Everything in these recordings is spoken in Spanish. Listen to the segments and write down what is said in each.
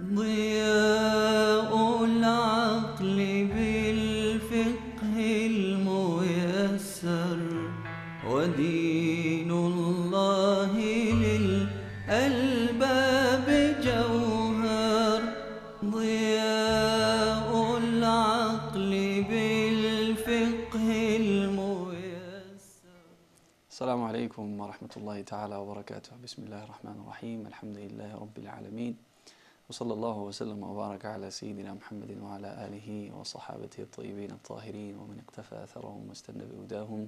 ضياء العقل بالفقه الميسر ودين الله للألباب جوهر ضياء العقل بالفقه الميسر. السلام عليكم ورحمة الله تعالى وبركاته. بسم الله الرحمن الرحيم. الحمد لله رب العالمين، وصلى الله وسلم وبارك على سيدنا محمد وعلى آله وصحابته الطيبين الطاهرين ومن اقتفى أثرهم واستنى بهداهم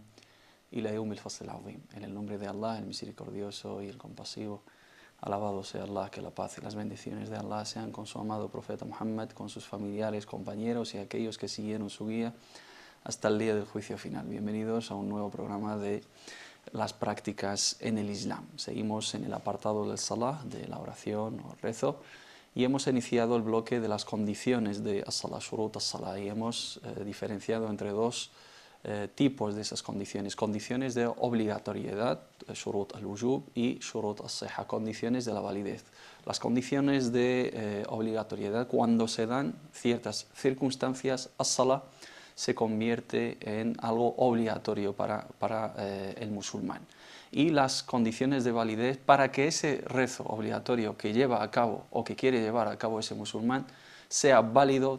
إلى يوم الفصل العظيم. En el nombre de Allah, el misericordioso y el compasivo, alabado sea Allah, que la paz y las bendiciones de Allah sean con su amado profeta Muhammad, con sus familiares, compañeros y aquellos que siguieron su guía hasta el día del juicio final. Bienvenidos a un nuevo programa de las prácticas en el Islam. Seguimos en el apartado del Salah, de la oración o rezo, y hemos iniciado el bloque de las condiciones de as-Salah, shurut as-Salah, y hemos diferenciado entre dos tipos de esas condiciones: condiciones de obligatoriedad, shurut al-wujub, y shurut as-sihha, condiciones de la validez. Las condiciones de obligatoriedad: cuando se dan ciertas circunstancias, as-Salah se convierte en algo obligatorio para el musulmán. Y las condiciones de validez: para que ese rezo obligatorio que lleva a cabo o que quiere llevar a cabo ese musulmán sea válido,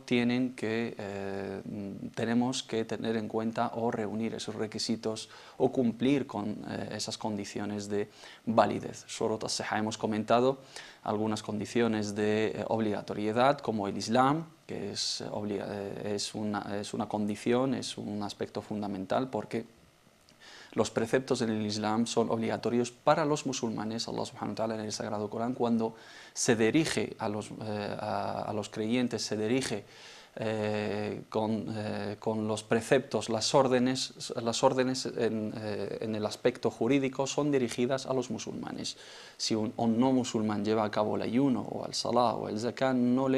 tenemos que tener en cuenta o reunir esos requisitos o cumplir con esas condiciones de validez. Shurut as-sihha, hemos comentado algunas condiciones de obligatoriedad, como el Islam, que es una condición, es un aspecto fundamental, porque los preceptos en el Islam son obligatorios para los musulmanes. Allah subhanahu wa ta'ala en el Sagrado Corán, cuando se dirige a los creyentes, se dirige con los preceptos, las órdenes en el aspecto jurídico son dirigidas a los musulmanes. Si un no musulmán lleva a cabo el ayuno o el salah o el zakat, no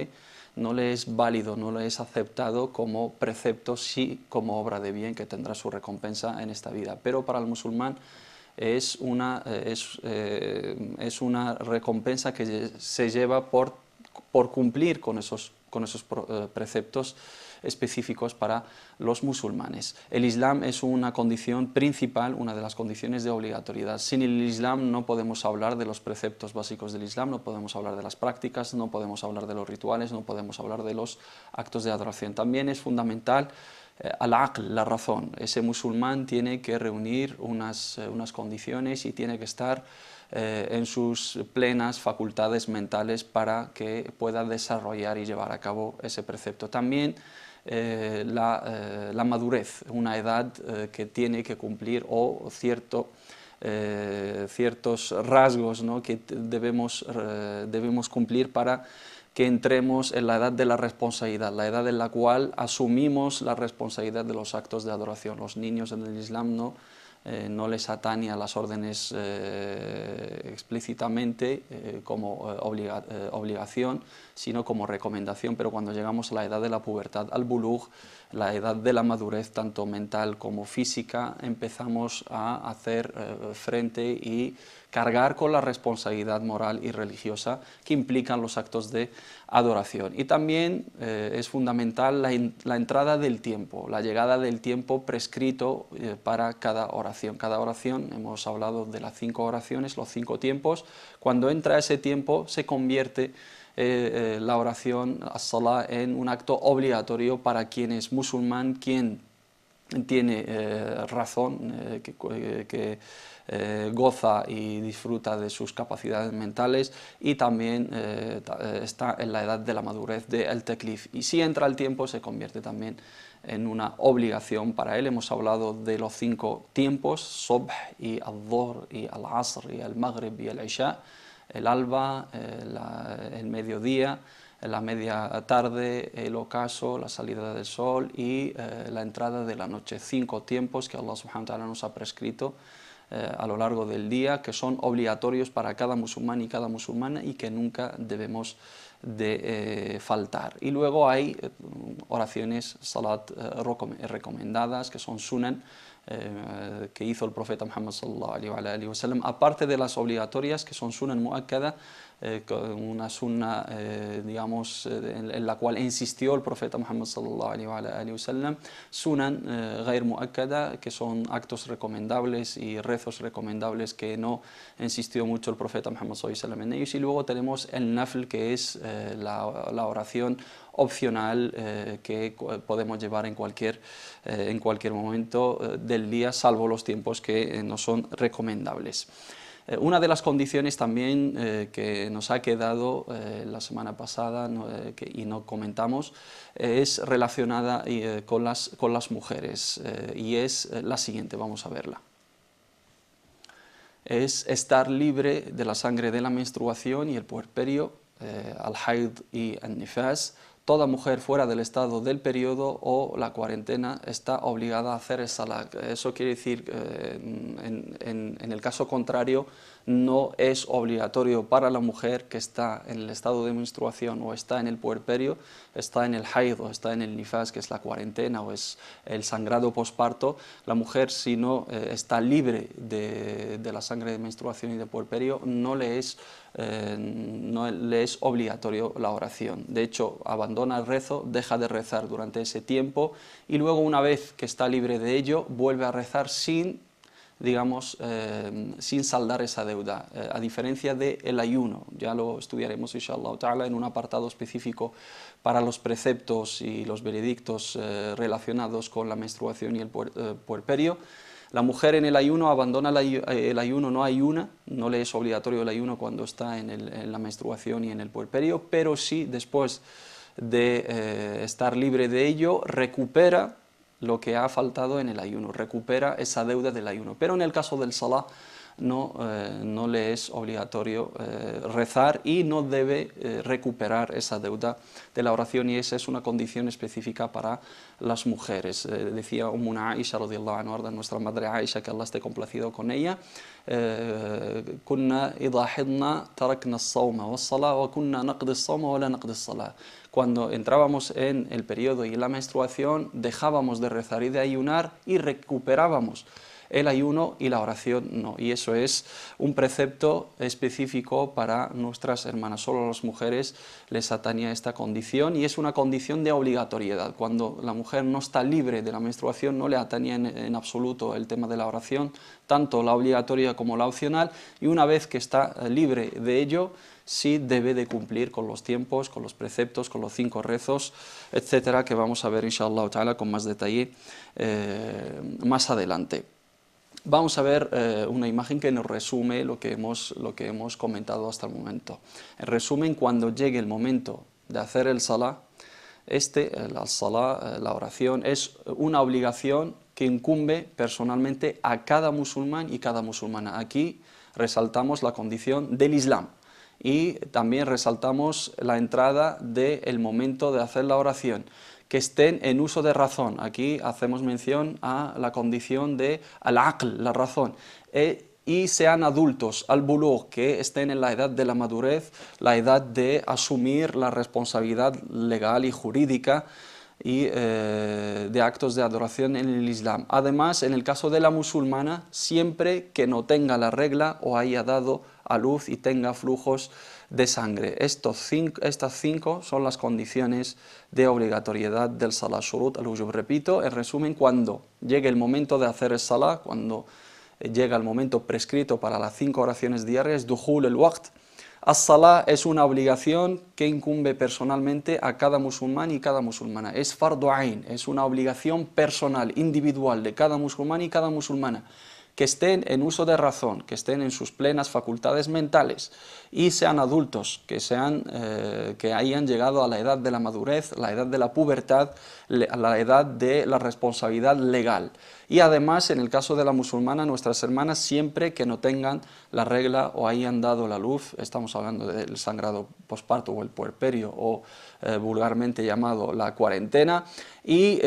le es válido, no le es aceptado como precepto, sí como obra de bien que tendrá su recompensa en esta vida. Pero para el musulmán es una recompensa que se lleva por cumplir con esos preceptos específicos para los musulmanes. El Islam es una condición principal, una de las condiciones de obligatoriedad. Sin el Islam no podemos hablar de los preceptos básicos del Islam, no podemos hablar de las prácticas, no podemos hablar de los rituales, no podemos hablar de los actos de adoración. También es fundamental al-aql, la razón. Ese musulmán tiene que reunir unas condiciones y tiene que estar en sus plenas facultades mentales para que pueda desarrollar y llevar a cabo ese precepto. También la madurez, una edad que tiene que cumplir, o ciertos rasgos, ¿no?, que debemos cumplir para que entremos en la edad de la responsabilidad, la edad en la cual asumimos la responsabilidad de los actos de adoración. Los niños en el Islam no les atañe a las órdenes explícitamente como obligación, sino como recomendación, pero cuando llegamos a la edad de la pubertad, al bulugh, la edad de la madurez tanto mental como física, empezamos a hacer frente y cargar con la responsabilidad moral y religiosa que implican los actos de adoración. Y también es fundamental la entrada del tiempo, la llegada del tiempo prescrito para cada oración. Cada oración, hemos hablado de las 5 oraciones, los 5 tiempos. Cuando entra ese tiempo se convierte la oración, as-salah, en un acto obligatorio para quien es musulmán, quien tiene razón, que goza y disfruta de sus capacidades mentales, y también está en la edad de la madurez del taklif. Y si entra el tiempo se convierte también en una obligación para él. Hemos hablado de los 5 tiempos: subh y al-dhuhr y al-asr y al-maghrib y al-isha, el alba, el mediodía, la media tarde, el ocaso, la salida del sol y la entrada de la noche. 5 tiempos que Allah subhanahu wa ta'ala nos ha prescrito a lo largo del día, que son obligatorios para cada musulmán y cada musulmana y que nunca debemos de faltar. Y luego hay oraciones, salat, recomendadas, que son sunan, que hizo el profeta Muhammad sallallahu alaihi wa sallam, aparte de las obligatorias, que son sunan muakkada, una sunna, digamos, en la cual insistió el profeta Muhammad sallallahu alaihi wa sallam, sunan غير muakkada, que son actos recomendables y rezos recomendables que no insistió mucho el profeta Muhammad sallallahu alaihi wa sallam en ellos. Y luego tenemos el nafl, que es la oración opcional que podemos llevar en cualquier momento del día, salvo los tiempos que no son recomendables. Una de las condiciones también que nos ha quedado la semana pasada y no comentamos es relacionada con las mujeres y es la siguiente, vamos a verla. Es estar libre de la sangre de la menstruación y el puerperio, al-hayd y al-nifas. Toda mujer fuera del estado del periodo o la cuarentena está obligada a hacer el salat. Eso quiere decir, en el caso contrario, no es obligatorio para la mujer que está en el estado de menstruación o está en el puerperio, está en el haid o está en el nifas, que es la cuarentena o es el sangrado posparto. La mujer, si no está libre de la sangre de menstruación y de puerperio, no le es obligatorio la oración. De hecho, abandona el rezo, deja de rezar durante ese tiempo y luego, una vez que está libre de ello, vuelve a rezar sin saldar esa deuda, a diferencia del ayuno. Ya lo estudiaremos inshallah ta'ala en un apartado específico para los preceptos y los veredictos relacionados con la menstruación y el puerperio. La mujer en el ayuno abandona el ayuno, no ayuna, no le es obligatorio el ayuno cuando está en la menstruación y en el puerperio, pero sí, después de estar libre de ello, recupera lo que ha faltado en el ayuno, recupera esa deuda del ayuno. Pero en el caso del salah no le es obligatorio rezar y no debe recuperar esa deuda de la oración, y esa es una condición específica para las mujeres. Decía Ummuna Aisha radiyallahu anha, nuestra madre Aisha, que Allah esté complacido con ella, kunna idha hidna tarakna as-sawma was-salah wa kunna naqdi as-sawma wa la naqdi as-salah. Cuando entrábamos en el periodo y en la menstruación, dejábamos de rezar y de ayunar y recuperábamos el ayuno y la oración no. Y eso es un precepto específico para nuestras hermanas. Solo a las mujeres les atañe esta condición y es una condición de obligatoriedad. Cuando la mujer no está libre de la menstruación, no le atañe en absoluto el tema de la oración, tanto la obligatoria como la opcional, y una vez que está libre de ello, sí debe de cumplir con los tiempos, con los preceptos, con los 5 rezos, etcétera, que vamos a ver inshallah ta'ala con más detalle más adelante. Vamos a ver una imagen que nos resume lo que hemos comentado hasta el momento. En resumen, cuando llegue el momento de hacer el salah, la oración, es una obligación que incumbe personalmente a cada musulmán y cada musulmana. Aquí resaltamos la condición del Islam y también resaltamos la entrada del momento de hacer la oración, que estén en uso de razón. Aquí hacemos mención a la condición de al-aql, la razón, y sean adultos, al-bulugh, que estén en la edad de la madurez, la edad de asumir la responsabilidad legal y jurídica y de actos de adoración en el Islam. Además, en el caso de la musulmana, siempre que no tenga la regla o haya dado a luz y tenga flujos de sangre. Estas 5 son las condiciones de obligatoriedad del salah, shurut al-wujub. Repito, en resumen, cuando llegue el momento de hacer el salah, cuando llega el momento prescrito para las 5 oraciones diarias, dukhul al-waqt. As-salah es una obligación que incumbe personalmente a cada musulmán y cada musulmana. Es fardu ain, es una obligación personal, individual de cada musulmán y cada musulmana, que estén en uso de razón, que estén en sus plenas facultades mentales y sean adultos, que hayan llegado a la edad de la madurez, la edad de la pubertad, la edad de la responsabilidad legal. Y además, en el caso de la musulmana, nuestras hermanas, siempre que no tengan la regla o hayan dado la luz, estamos hablando del sangrado posparto o el puerperio o vulgarmente llamado la cuarentena, y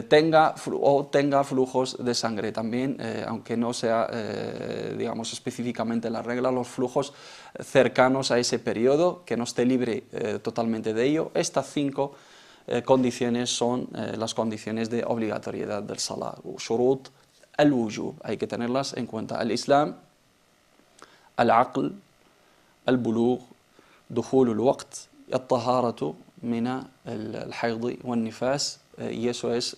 tenga flujos de sangre también, aunque no sea digamos específicamente la regla, los flujos cercanos a ese periodo, que no esté libre totalmente de ello. Estas 5 condiciones son las condiciones de obligatoriedad del salah, shurut al-wujub, hay que tenerlas en cuenta: al-islam, al-aql, al-bulugh, دخول الوقت الطهارة من الحيض والنفاس, y eso es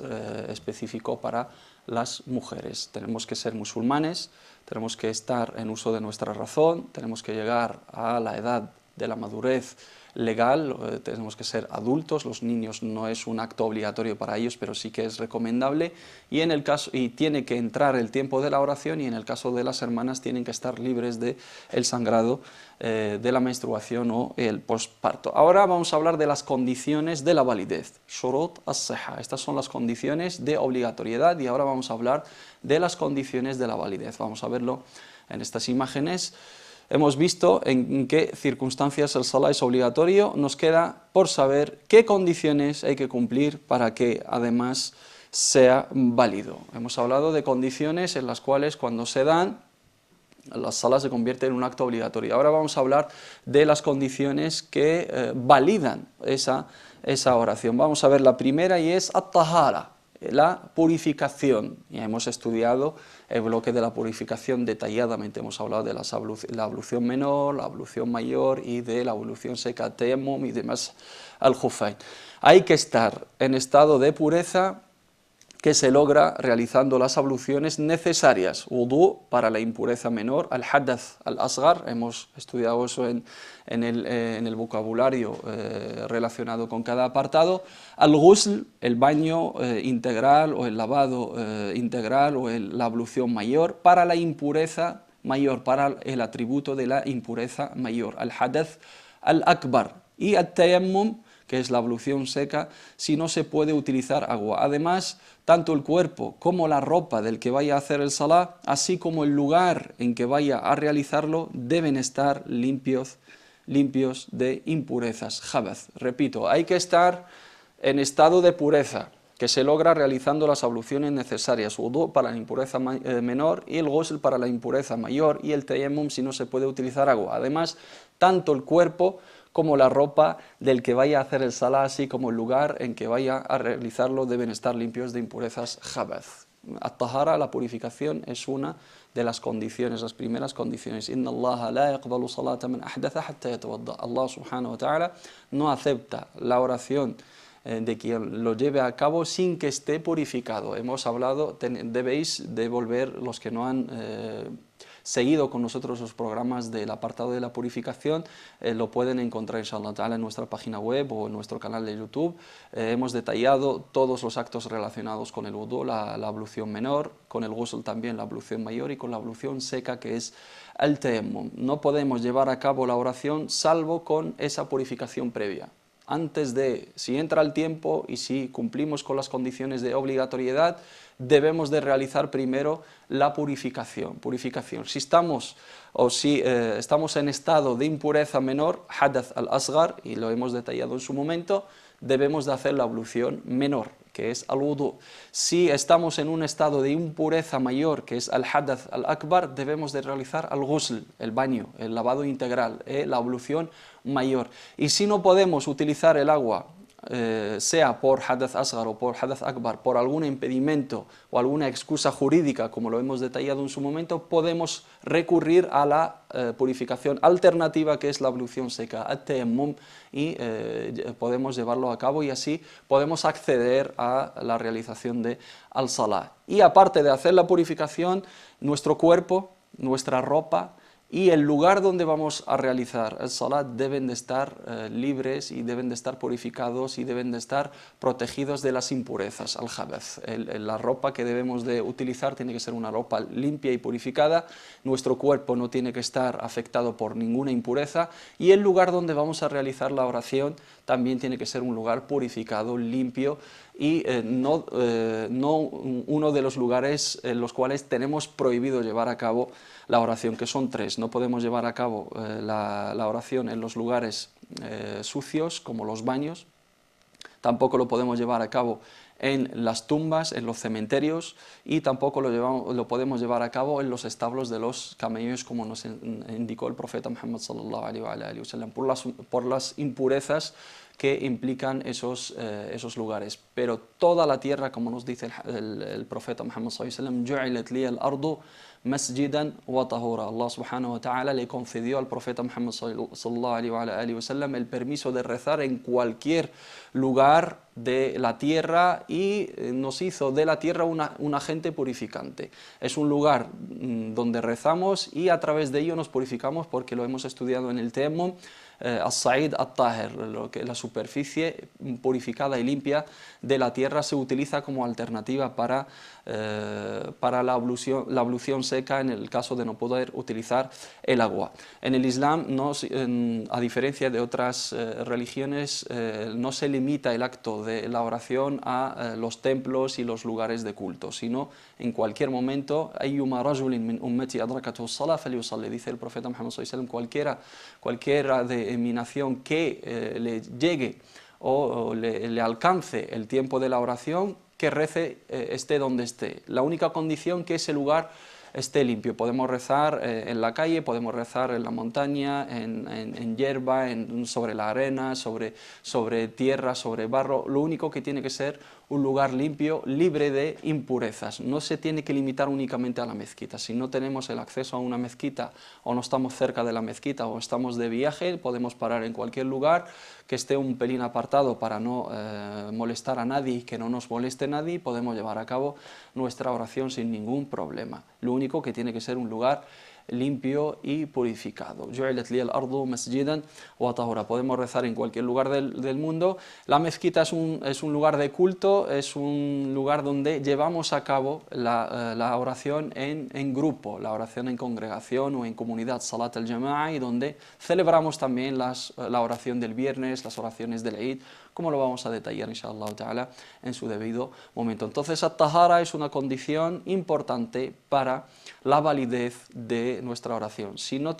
específico para las mujeres. Tenemos que ser musulmanes, tenemos que estar en uso de nuestra razón, tenemos que llegar a la edad de la madurez legal, tenemos que ser adultos, los niños no es un acto obligatorio para ellos, pero sí que es recomendable, y tiene que entrar el tiempo de la oración, y en el caso de las hermanas tienen que estar libres del sangrado, de la menstruación o el posparto. Ahora vamos a hablar de las condiciones de la validez, shurut as-sihha. Estas son las condiciones de obligatoriedad, y ahora vamos a hablar de las condiciones de la validez. Vamos a verlo en estas imágenes. Hemos visto en qué circunstancias el salah es obligatorio, nos queda por saber qué condiciones hay que cumplir para que además sea válido. Hemos hablado de condiciones en las cuales cuando se dan, la salah se convierte en un acto obligatorio. Ahora vamos a hablar de las condiciones que validan esa oración. Vamos a ver la primera, y es at-tahara, la purificación. Ya hemos estudiado el bloque de la purificación detalladamente, hemos hablado de la ablución menor, la ablución mayor y de la ablución seca, tayammum y demás al-jufayn. Hay que estar en estado de pureza que se logra realizando las abluciones necesarias, wudu para la impureza menor, al-hadath al-asghar, hemos estudiado eso en el vocabulario relacionado con cada apartado, al-ghusl, el baño integral o el lavado integral o la ablución mayor para la impureza mayor, para el atributo de la impureza mayor, al-hadath al-akbar, y al-tayammum, que es la ablución seca, si no se puede utilizar agua. Además, tanto el cuerpo como la ropa del que vaya a hacer el salah, así como el lugar en que vaya a realizarlo, deben estar limpios de impurezas, jabath. Repito, hay que estar en estado de pureza, que se logra realizando las abluciones necesarias, wudu para la impureza menor y el ghusl para la impureza mayor, y el tayammum si no se puede utilizar agua. Además, tanto el cuerpo como la ropa del que vaya a hacer el salah, así como el lugar en que vaya a realizarlo, deben estar limpios de impurezas jabath. At-tahara, la purificación, es una de las condiciones, las primeras condiciones. Inna Allaha la yaqbalu salata man ahdatha hatta yatawadda. Allah subhanahu wa ta'ala no acepta la oración de quien lo lleve a cabo sin que esté purificado. Hemos hablado, debéis devolver, los que no han seguido con nosotros los programas del apartado de la purificación, lo pueden encontrar inshallah ta'ala en nuestra página web o en nuestro canal de YouTube. Hemos detallado todos los actos relacionados con el wudu, la ablución menor, con el ghusl también la ablución mayor, y con la ablución seca, que es el tayammum. No podemos llevar a cabo la oración salvo con esa purificación previa. Antes de, si entra el tiempo y si cumplimos con las condiciones de obligatoriedad, debemos de realizar primero la purificación. Si estamos en estado de impureza menor, hadath al-asghar, y lo hemos detallado en su momento, debemos de hacer la ablución menor, que es al-wudu. Si estamos en un estado de impureza mayor, que es al-hadath al-akbar, debemos de realizar al-ghusl, el baño, el lavado integral, la ablución mayor. Y si no podemos utilizar el agua, sea por hadath asghar o por hadath akbar, por algún impedimento o alguna excusa jurídica, como lo hemos detallado en su momento, podemos recurrir a la purificación alternativa, que es la ablución seca, at-tayammum, y podemos llevarlo a cabo, y así podemos acceder a la realización de al-salah. Y aparte de hacer la purificación, nuestro cuerpo, nuestra ropa y el lugar donde vamos a realizar el salat deben de estar libres, y deben de estar purificados, y deben de estar protegidos de las impurezas, al jabath. La ropa que debemos de utilizar tiene que ser una ropa limpia y purificada, nuestro cuerpo no tiene que estar afectado por ninguna impureza, y el lugar donde vamos a realizar la oración también tiene que ser un lugar purificado, limpio, y no uno de los lugares en los cuales tenemos prohibido llevar a cabo la oración, que son tres. No podemos llevar a cabo la oración en los lugares sucios, como los baños, tampoco lo podemos llevar a cabo en las tumbas, en los cementerios, y tampoco lo podemos llevar a cabo en los establos de los camellos, como nos indicó el profeta Muhammad sallallahu alaihi wa sallam, por las impurezas que implican esos lugares. Pero toda la tierra, como nos dice el profeta Muhammad sallallahu alaihi wasallam, "Ju'ilat liya al-ardu masjidan wa tahura". Allah subhanahu wa ta'ala le concedió al profeta Muhammad sallallahu alaihi wasallam el permiso de rezar en cualquier lugar de la tierra y nos hizo de la tierra un agente purificante. Es un lugar donde rezamos y a través de ello nos purificamos, porque lo hemos estudiado en el Tayammum, as-sa'id at-tahir, la superficie purificada y limpia de la tierra se utiliza como alternativa para la ablución seca en el caso de no poder utilizar el agua. En el Islam, a diferencia de otras religiones, no se limita el acto de la oración a los templos y los lugares de culto, sino en cualquier momento. Ayyuma rajulin min ummati adrakathu as-salah falyusalli, dice el profeta Muhammad sallallahu alaihi wasallam, cualquiera de mi nación que le llegue o le alcance el tiempo de la oración, que rece esté donde esté. La única condición que ese lugar esté limpio. Podemos rezar en la calle, podemos rezar en la montaña, en hierba, sobre la arena, sobre tierra, sobre barro. Lo único que tiene que ser un lugar limpio, libre de impurezas. No se tiene que limitar únicamente a la mezquita. Si no tenemos el acceso a una mezquita, o no estamos cerca de la mezquita, o estamos de viaje, podemos parar en cualquier lugar que esté un pelín apartado para no molestar a nadie y que no nos moleste nadie, y podemos llevar a cabo nuestra oración sin ningún problema. Lo único que tiene que ser un lugar limpio y purificado. Ju'ilat liya al-ardu masjidan wa tahura. Podemos rezar en cualquier lugar del mundo. La mezquita es un lugar de culto, es un lugar donde llevamos a cabo la oración en grupo, la oración en congregación o en comunidad, salat al-jama'a, y donde celebramos también la oración del viernes, las oraciones del Eid, como lo vamos a detallar inshallah ta'ala en su debido momento. Entonces, at-tahara es una condición importante para la validez de nuestra oración. Si no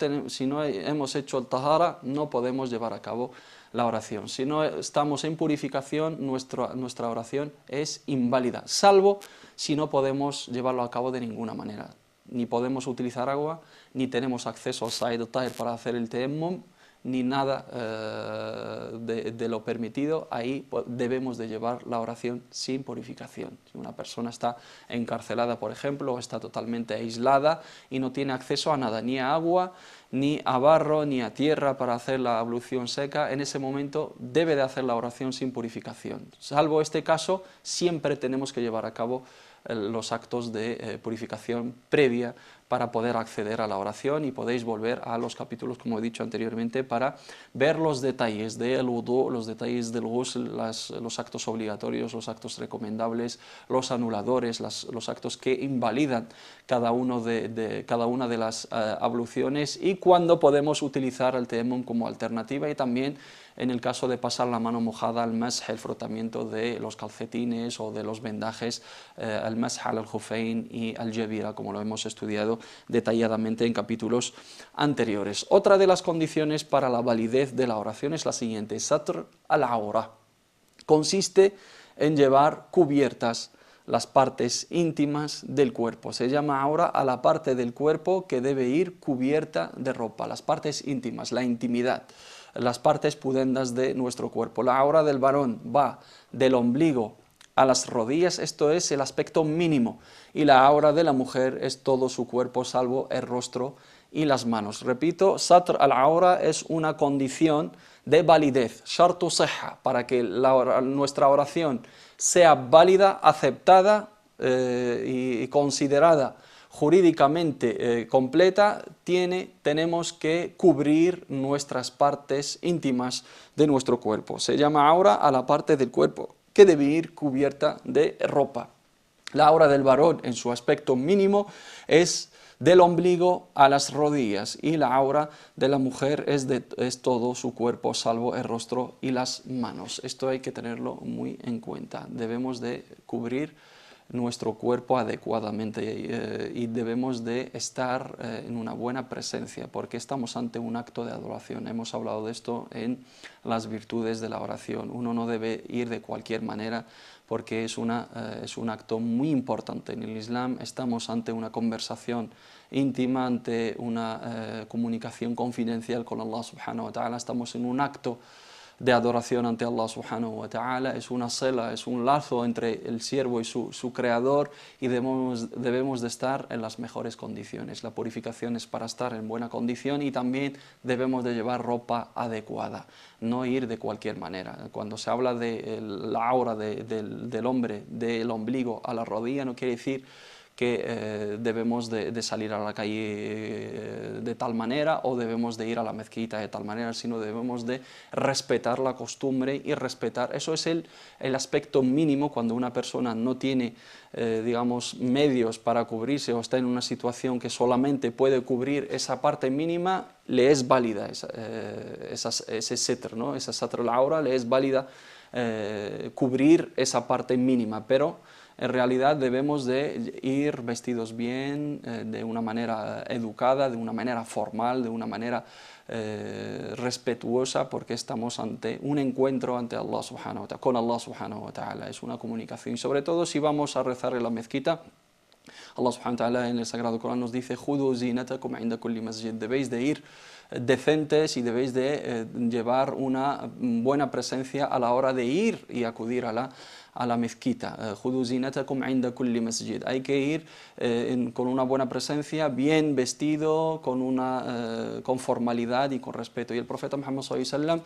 hemos hecho el tahara, no podemos llevar a cabo la oración. Si no estamos en purificación, nuestra oración es inválida, salvo si no podemos llevarlo a cabo de ninguna manera. Ni podemos utilizar agua, ni tenemos acceso al sa'id at-tahir para hacer el tayammum, ni nada de lo permitido. Ahí debemos de llevar la oración sin purificación. Si una persona está encarcelada, por ejemplo, o está totalmente aislada y no tiene acceso a nada, ni a agua, ni a barro, ni a tierra para hacer la ablución seca, en ese momento debe de hacer la oración sin purificación. Salvo este caso, siempre tenemos que llevar a cabo los actos de purificación previa para poder acceder a la oración, y podéis volver a los capítulos, como he dicho anteriormente, para ver los detalles del wudu, los detalles del ghusl, los actos obligatorios, los actos recomendables, los anuladores, los actos que invalidan cada una de las abluciones, y cuándo podemos utilizar el tayammum como alternativa, y también en el caso de pasar la mano mojada al mash, el frotamiento de los calcetines o de los vendajes, al mash al-khuffayn y al-jabira, como lo hemos estudiado detalladamente en capítulos anteriores. Otra de las condiciones para la validez de la oración es la siguiente: satr al-awra. Consiste en llevar cubiertas las partes íntimas del cuerpo. Se llama aura a la parte del cuerpo que debe ir cubierta de ropa, las partes íntimas, la intimidad, las partes pudendas de nuestro cuerpo. La aura del varón va del ombligo a las rodillas, esto es el aspecto mínimo, y la aura de la mujer es todo su cuerpo salvo el rostro y las manos. Repito, satr al-aura es una condición de validez, shartu sihha, para que nuestra oración sea válida, aceptada y considerada jurídicamente completa. Tenemos que cubrir nuestras partes íntimas de nuestro cuerpo. Se llama aura a la parte del cuerpo que debe ir cubierta de ropa. La aura del varón en su aspecto mínimo es del ombligo a las rodillas, y la aura de la mujer es todo su cuerpo salvo el rostro y las manos. Esto hay que tenerlo muy en cuenta. Debemos de cubrir nuestro cuerpo adecuadamente y debemos de estar en una buena presencia, porque estamos ante un acto de adoración. Hemos hablado de esto en las virtudes de la oración. Uno no debe ir de cualquier manera, porque es un acto muy importante. En el Islam estamos ante una conversación íntima, ante una comunicación confidencial con Allah subhanahu wa ta'ala. Estamos en un acto de adoración ante Allah subhanahu wa ta'ala, es una sela, es un lazo entre el siervo y su creador, y debemos de estar en las mejores condiciones. La purificación es para estar en buena condición, y también debemos de llevar ropa adecuada, no ir de cualquier manera. Cuando se habla de la aura del hombre, del ombligo a la rodilla, no quiere decir que debemos de salir a la calle de tal manera o debemos de ir a la mezquita de tal manera, sino debemos de respetar la costumbre y respetar. Eso es el aspecto mínimo cuando una persona no tiene, digamos, medios para cubrirse o está en una situación que solamente puede cubrir esa parte mínima, le es válida ese setr, ¿no? Esa satr al-aura, le es válida cubrir esa parte mínima, pero en realidad debemos de ir vestidos bien, de una manera educada, de una manera formal, de una manera respetuosa, porque estamos ante un encuentro ante Allah subhanahu wa ta'ala, con Allah subhanahu wa ta'ala, es una comunicación. Y sobre todo si vamos a rezar en la mezquita, Allah subhanahu wa ta'ala en el Sagrado Corán nos dice: "Khudhu zinatakum 'inda kulli masjid", debéis de ir decentes y debéis de llevar una buena presencia a la hora de ir y acudir a la mezquita. "Khudhu zinatakum 'inda kulli masjid", hay que ir con una buena presencia, bien vestido, con formalidad y con respeto. Y el profeta Muhammad sallallahu alaihi wasallam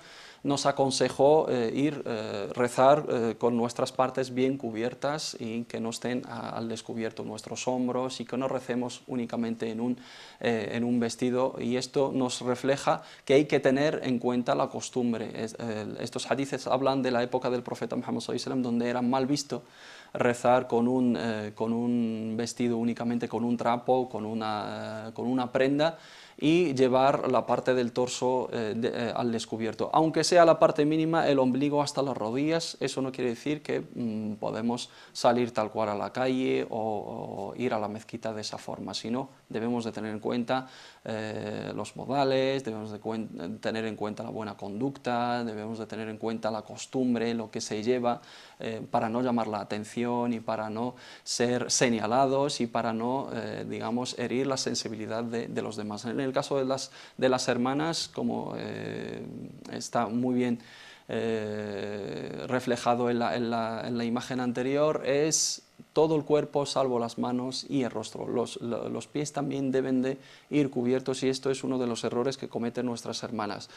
nos aconsejó rezar con nuestras partes bien cubiertas y que no estén al descubierto nuestros hombros, y que no recemos únicamente en un vestido, y esto nos refleja que hay que tener en cuenta la costumbre. Estos hadices hablan de la época del profeta Muhammad sallallahu alaihi wasallam, donde era mal visto rezar con un vestido únicamente, con un trapo, con una prenda, y llevar la parte del torso al descubierto. Aunque sea la parte mínima, el ombligo hasta las rodillas, eso no quiere decir que podemos salir tal cual a la calle o ir a la mezquita de esa forma, sino debemos de tener en cuenta los modales, debemos de tener en cuenta la buena conducta, debemos de tener en cuenta la costumbre, lo que se lleva, para no llamar la atención y para no ser señalados y para no, digamos, herir la sensibilidad de los demás. En el caso de las hermanas, como está muy bien reflejado en la imagen anterior, es todo el cuerpo salvo las manos y el rostro. Los pies también deben de ir cubiertos, y esto es uno de los errores que cometen nuestras hermanas.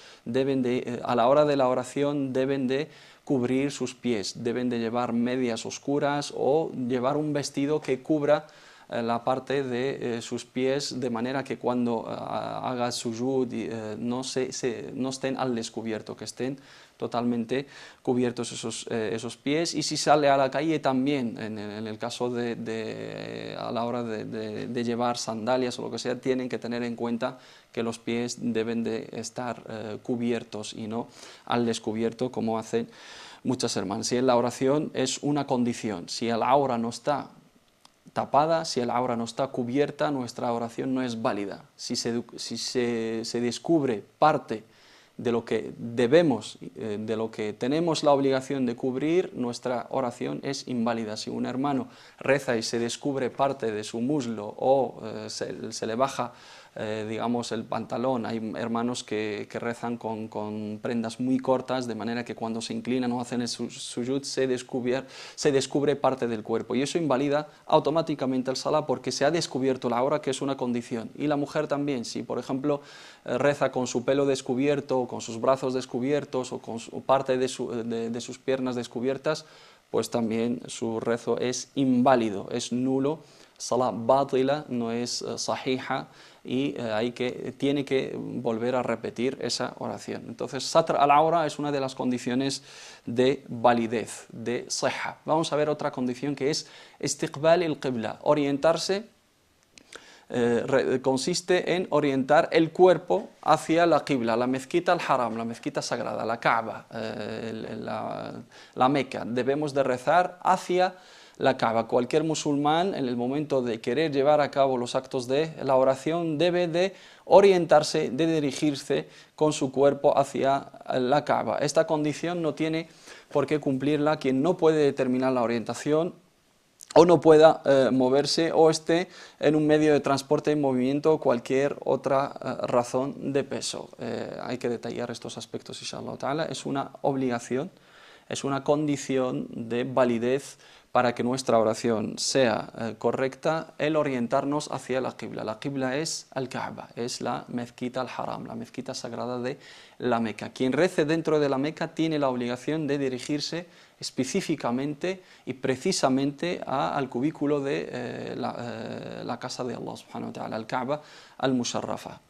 A la hora de la oración deben de cubrir sus pies, deben de llevar medias oscuras o llevar un vestido que cubra la parte de sus pies, de manera que cuando haga sujud no estén al descubierto, que estén totalmente cubiertos esos pies. Y si sale a la calle también, en el caso a la hora de llevar sandalias o lo que sea, tienen que tener en cuenta que los pies deben de estar cubiertos y no al descubierto, como hacen muchas hermanas. Y en la oración es una condición: si el aura no está tapada, si el aura no está cubierta, nuestra oración no es válida. Si se descubre parte de lo que debemos, de lo que tenemos la obligación de cubrir, nuestra oración es inválida. Si un hermano reza y se descubre parte de su muslo o se le baja, digamos, el pantalón, hay hermanos que rezan con prendas muy cortas, de manera que cuando se inclinan o hacen el sujud se descubre parte del cuerpo, y eso invalida automáticamente el salah, porque se ha descubierto la aura, que es una condición. Y la mujer también, si por ejemplo reza con su pelo descubierto, con sus brazos descubiertos o con parte de sus piernas descubiertas, pues también su rezo es inválido, es nulo. Salah batila, no es sahija, y tiene que volver a repetir esa oración. Entonces, satr al-aura es una de las condiciones de validez, de sihha. Vamos a ver otra condición, que es istiqbal al-qibla, orientarse. Consiste en orientar el cuerpo hacia la qibla, la mezquita al-haram, la mezquita sagrada, la Kaaba, la Meca. Debemos de rezar hacia la Kaaba. Cualquier musulmán, en el momento de querer llevar a cabo los actos de la oración, debe de orientarse, de dirigirse con su cuerpo hacia la Kaaba. Esta condición no tiene por qué cumplirla quien no puede determinar la orientación o no pueda moverse o esté en un medio de transporte en movimiento o cualquier otra razón de peso. Hay que detallar estos aspectos, inshallah ta'ala. Es una obligación, es una condición de validez para que nuestra oración sea correcta, el orientarnos hacia la qibla. La qibla es al-Kaaba, es la mezquita al-Haram, la mezquita sagrada de la Meca. Quien rece dentro de la Meca tiene la obligación de dirigirse específicamente y precisamente al cubículo de la casa de Allah subhanahu wa ta'ala, al-Kaaba al-Musharrafa.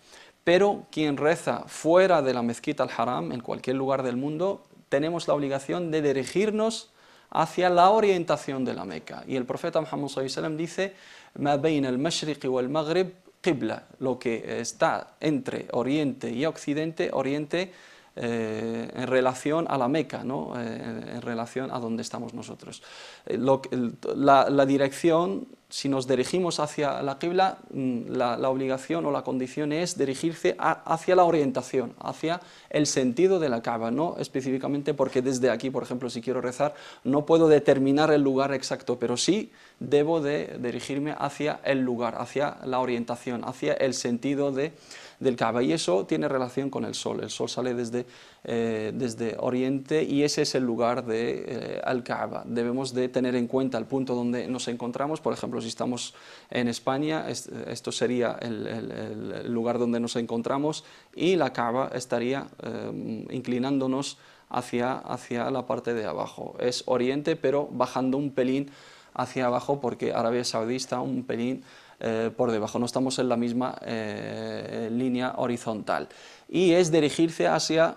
Pero quien reza fuera de la mezquita al-Haram, en cualquier lugar del mundo, tenemos la obligación de dirigirnos hacia la orientación de la Meca. Y el profeta Muhammad sallallahu alaihi wasallam dice: "Ma bayna al-mashriq wal maghrib qibla", lo que está entre Oriente y Occidente, Oriente en relación a la Meca, ¿no? En relación a donde estamos nosotros. La dirección, si nos dirigimos hacia la qibla, la obligación o la condición es dirigirse hacia la orientación, hacia el sentido de la Kaaba, no específicamente porque desde aquí, por ejemplo, si quiero rezar, no puedo determinar el lugar exacto, pero sí debo de dirigirme hacia el lugar, hacia la orientación, hacia el sentido del Kaaba, y eso tiene relación con el sol. El sol sale desde Oriente y ese es el lugar de al-Kaaba. Debemos de tener en cuenta el punto donde nos encontramos. Por ejemplo, si estamos en España, esto sería el lugar donde nos encontramos y la Kaaba estaría inclinándonos hacia la parte de abajo. Es Oriente, pero bajando un pelín hacia abajo porque Arabia Saudí está un pelín por debajo, no estamos en la misma línea horizontal, y es dirigirse hacia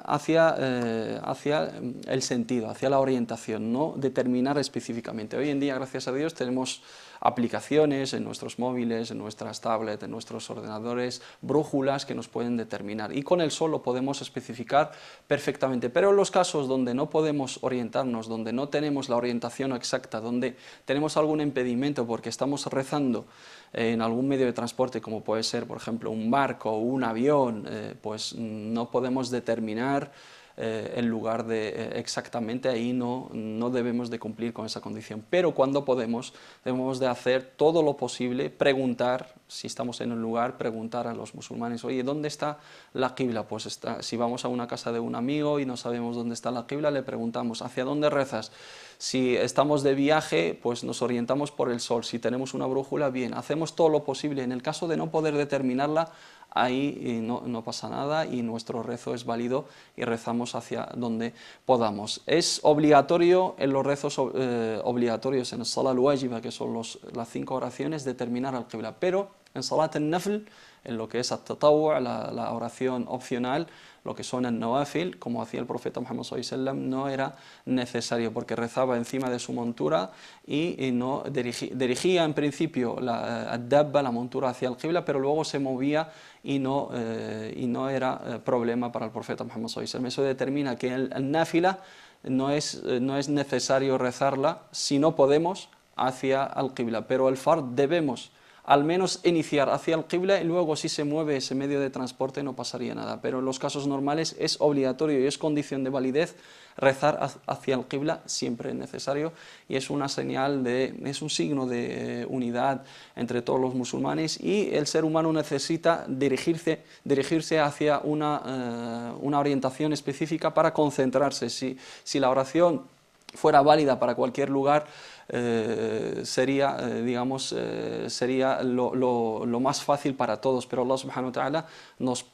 el sentido, hacia la orientación, no determinar específicamente. Hoy en día, gracias a Dios, tenemos aplicaciones en nuestros móviles, en nuestras tablets, en nuestros ordenadores, brújulas que nos pueden determinar, y con el sol lo podemos especificar perfectamente. Pero en los casos donde no podemos orientarnos, donde no tenemos la orientación exacta, donde tenemos algún impedimento porque estamos rezando en algún medio de transporte, como puede ser, por ejemplo, un barco o un avión, pues no podemos determinar el lugar exactamente, ahí no debemos de cumplir con esa condición. Pero cuando podemos, debemos de hacer todo lo posible, preguntar, si estamos en un lugar, preguntar a los musulmanes: oye, ¿dónde está la qibla? Pues si vamos a una casa de un amigo y no sabemos dónde está la qibla, le preguntamos: ¿hacia dónde rezas? Si estamos de viaje, pues nos orientamos por el sol. Si tenemos una brújula, bien, hacemos todo lo posible. En el caso de no poder determinarla, ahí no pasa nada y nuestro rezo es válido y rezamos hacia donde podamos. Es obligatorio en los rezos obligatorios, en el Salat al-Wajiba, que son las 5 oraciones, determinar al qibla, pero en Salat al-Nafl, en lo que es at-Tatawwu', la oración opcional, lo que son al-Nawafil, como hacía el profeta Muhammad sallallahu alaihi wasallam, no era necesario porque rezaba encima de su montura y no dirigía en principio ad-dabba, la montura, hacia el qibla, pero luego se movía y no era problema para el profeta Muhammad sallallahu alaihi wasallam. Eso determina que el náfila no es necesario rezarla si no podemos hacia el qibla, pero el fard debemos al menos iniciar hacia el qibla y luego si se mueve ese medio de transporte no pasaría nada, pero en los casos normales es obligatorio y es condición de validez rezar hacia el qibla, siempre es necesario, y es una señal es un signo de unidad entre todos los musulmanes, y el ser humano necesita dirigirse hacia una orientación específica para concentrarse. Si la oración fuera válida para cualquier lugar, sería lo más fácil para todos, pero Allah subhanahu wa ta'ala nos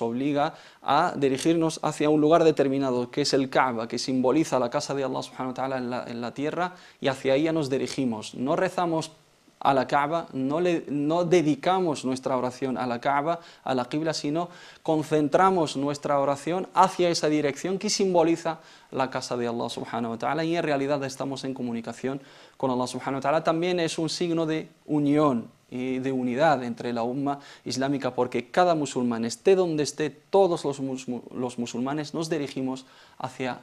obliga a dirigirnos hacia un lugar determinado, que es el Kaaba, que simboliza la casa de Allah subhanahu wa ta'ala en la tierra, y hacia ella nos dirigimos. No rezamos a la Kaaba, no dedicamos nuestra oración a la Kaaba, a la qibla, sino concentramos nuestra oración hacia esa dirección que simboliza la casa de Allah subhanahu wa ta'ala, y en realidad estamos en comunicación con Allah subhanahu wa ta'ala. También es un signo de unión y de unidad entre la umma islámica, porque cada musulmán, esté donde esté, todos los musulmanes nos dirigimos hacia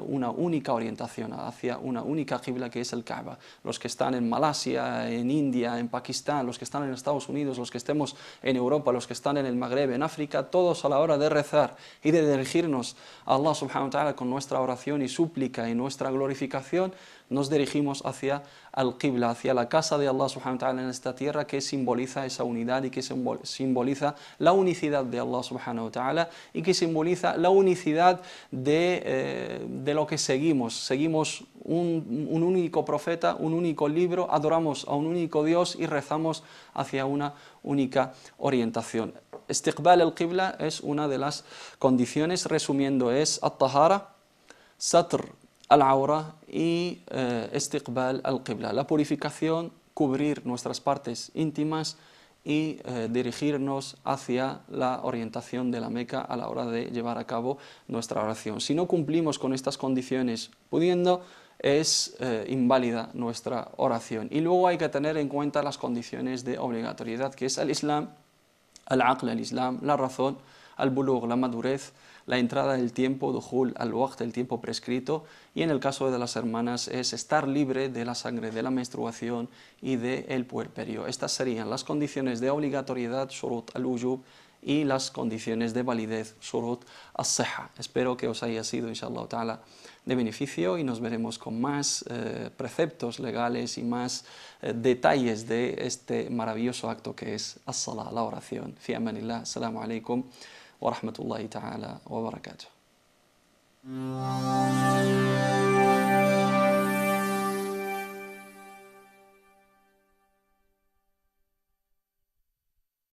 una única orientación, hacia una única qibla, que es el Kaaba. Los que están en Malasia, en India, en Pakistán, los que están en Estados Unidos, los que estemos en Europa, los que están en el Magreb, en África, todos a la hora de rezar y de dirigirnos a Allah subhanahu wa ta'ala con nuestra oración y súplica y nuestra glorificación, nos dirigimos hacia al-Qibla, hacia la casa de Allah subhanahu wa ta'ala en esta tierra, que simboliza esa unidad y que simboliza la unicidad de Allah subhanahu wa ta'ala y que simboliza la unicidad de lo que seguimos. Seguimos un único profeta, un único libro, adoramos a un único Dios y rezamos hacia una única orientación. Istiqbal al-Qibla es una de las condiciones, resumiendo, es at-tahara, satr al-awra y istiqbal al-Qibla, la purificación, cubrir nuestras partes íntimas y dirigirnos hacia la orientación de la Meca a la hora de llevar a cabo nuestra oración. Si no cumplimos con estas condiciones pudiendo, es inválida nuestra oración. Y luego hay que tener en cuenta las condiciones de obligatoriedad, que es el Islam, al-aql, el Islam, la razón, al-bulugh, la madurez, la entrada del tiempo, dukhul al-waqt, el tiempo prescrito, y en el caso de las hermanas es estar libre de la sangre, de la menstruación y del puerperio. Estas serían las condiciones de obligatoriedad, shurut al-wujub, y las condiciones de validez, shurut as-sihha. Espero que os haya sido, inshallah ta'ala, de beneficio, y nos veremos con más preceptos legales y más detalles de este maravilloso acto que es as-salah, la oración. Fi amanillah, assalamu alaikum wa rahmatullahi ta'ala wa barakatuh.